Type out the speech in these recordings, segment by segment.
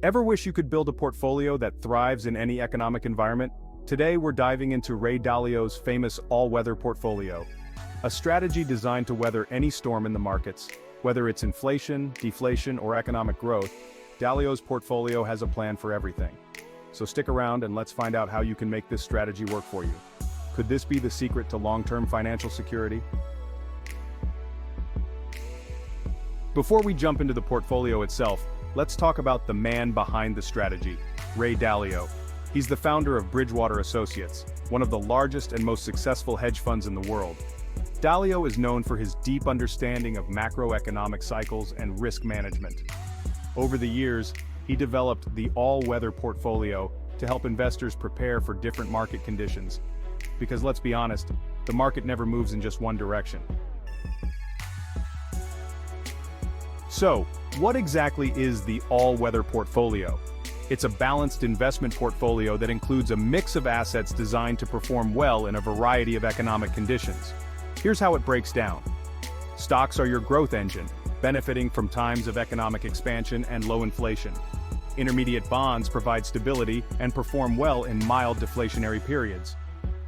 Ever wish you could build a portfolio that thrives in any economic environment? Today we're diving into Ray Dalio's famous all-weather portfolio. A strategy designed to weather any storm in the markets. Whether it's inflation, deflation, or economic growth, Dalio's portfolio has a plan for everything. So stick around and let's find out how you can make this strategy work for you. Could this be the secret to long-term financial security? Before we jump into the portfolio itself, let's talk about the man behind the strategy, Ray Dalio. He's the founder of Bridgewater Associates, one of the largest and most successful hedge funds in the world. Dalio is known for his deep understanding of macroeconomic cycles and risk management. Over the years, he developed the all-weather portfolio to help investors prepare for different market conditions. Because let's be honest, the market never moves in just one direction. So, what exactly is the all-weather portfolio? It's a balanced investment portfolio that includes a mix of assets designed to perform well in a variety of economic conditions. Here's how it breaks down. Stocks are your growth engine, benefiting from times of economic expansion and low inflation. Intermediate bonds provide stability and perform well in mild deflationary periods.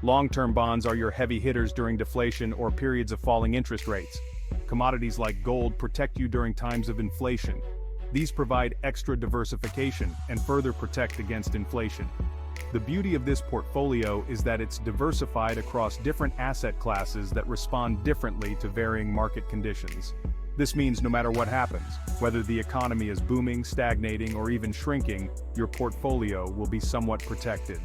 Long-term bonds are your heavy hitters during deflation or periods of falling interest rates. Commodities like gold protect you during times of inflation. These provide extra diversification and further protect against inflation. The beauty of this portfolio is that it's diversified across different asset classes that respond differently to varying market conditions. This means no matter what happens, whether the economy is booming, stagnating, or even shrinking, your portfolio will be somewhat protected.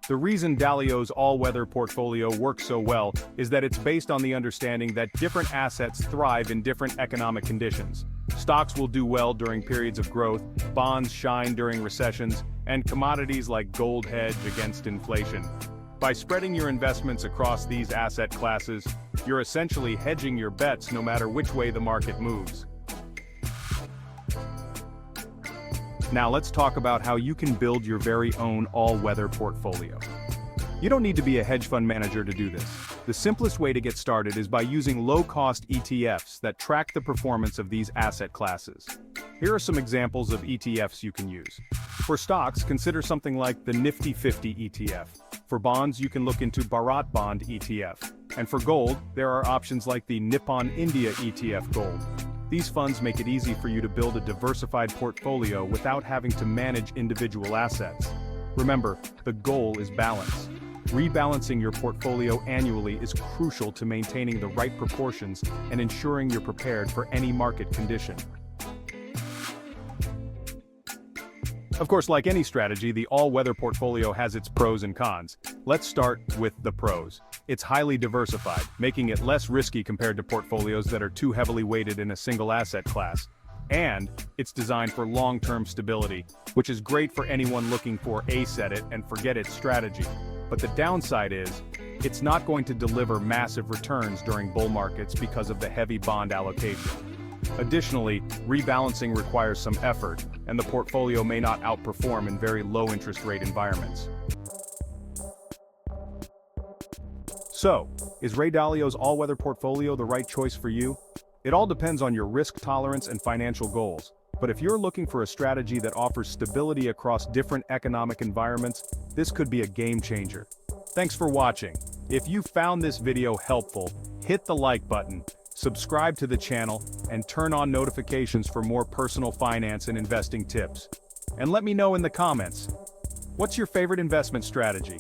The reason Dalio's all-weather portfolio works so well is that it's based on the understanding that different assets thrive in different economic conditions. Stocks will do well during periods of growth, bonds shine during recessions, and commodities like gold hedge against inflation. By spreading your investments across these asset classes, you're essentially hedging your bets no matter which way the market moves. Now let's talk about how you can build your very own all-weather portfolio. You don't need to be a hedge fund manager to do this. The simplest way to get started is by using low-cost ETFs that track the performance of these asset classes. Here are some examples of ETFs you can use. For stocks, consider something like the Nifty 50 ETF. For bonds, you can look into Bharat Bond ETF. And for gold, there are options like the Nippon India ETF Gold. These funds make it easy for you to build a diversified portfolio without having to manage individual assets. Remember, the goal is balance. Rebalancing your portfolio annually is crucial to maintaining the right proportions and ensuring you're prepared for any market condition. Of course, like any strategy, the all-weather portfolio has its pros and cons. Let's start with the pros. It's highly diversified, making it less risky compared to portfolios that are too heavily weighted in a single asset class. And it's designed for long-term stability, which is great for anyone looking for a set-it-and-forget-it strategy. But the downside is, it's not going to deliver massive returns during bull markets because of the heavy bond allocation. Additionally, rebalancing requires some effort, and the portfolio may not outperform in very low interest rate environments. So, is Ray Dalio's all-weather portfolio the right choice for you? It all depends on your risk tolerance and financial goals. But if you're looking for a strategy that offers stability across different economic environments, this could be a game changer. Thanks for watching. If you found this video helpful, hit the like button, subscribe to the channel, and turn on notifications for more personal finance and investing tips. And let me know in the comments, what's your favorite investment strategy?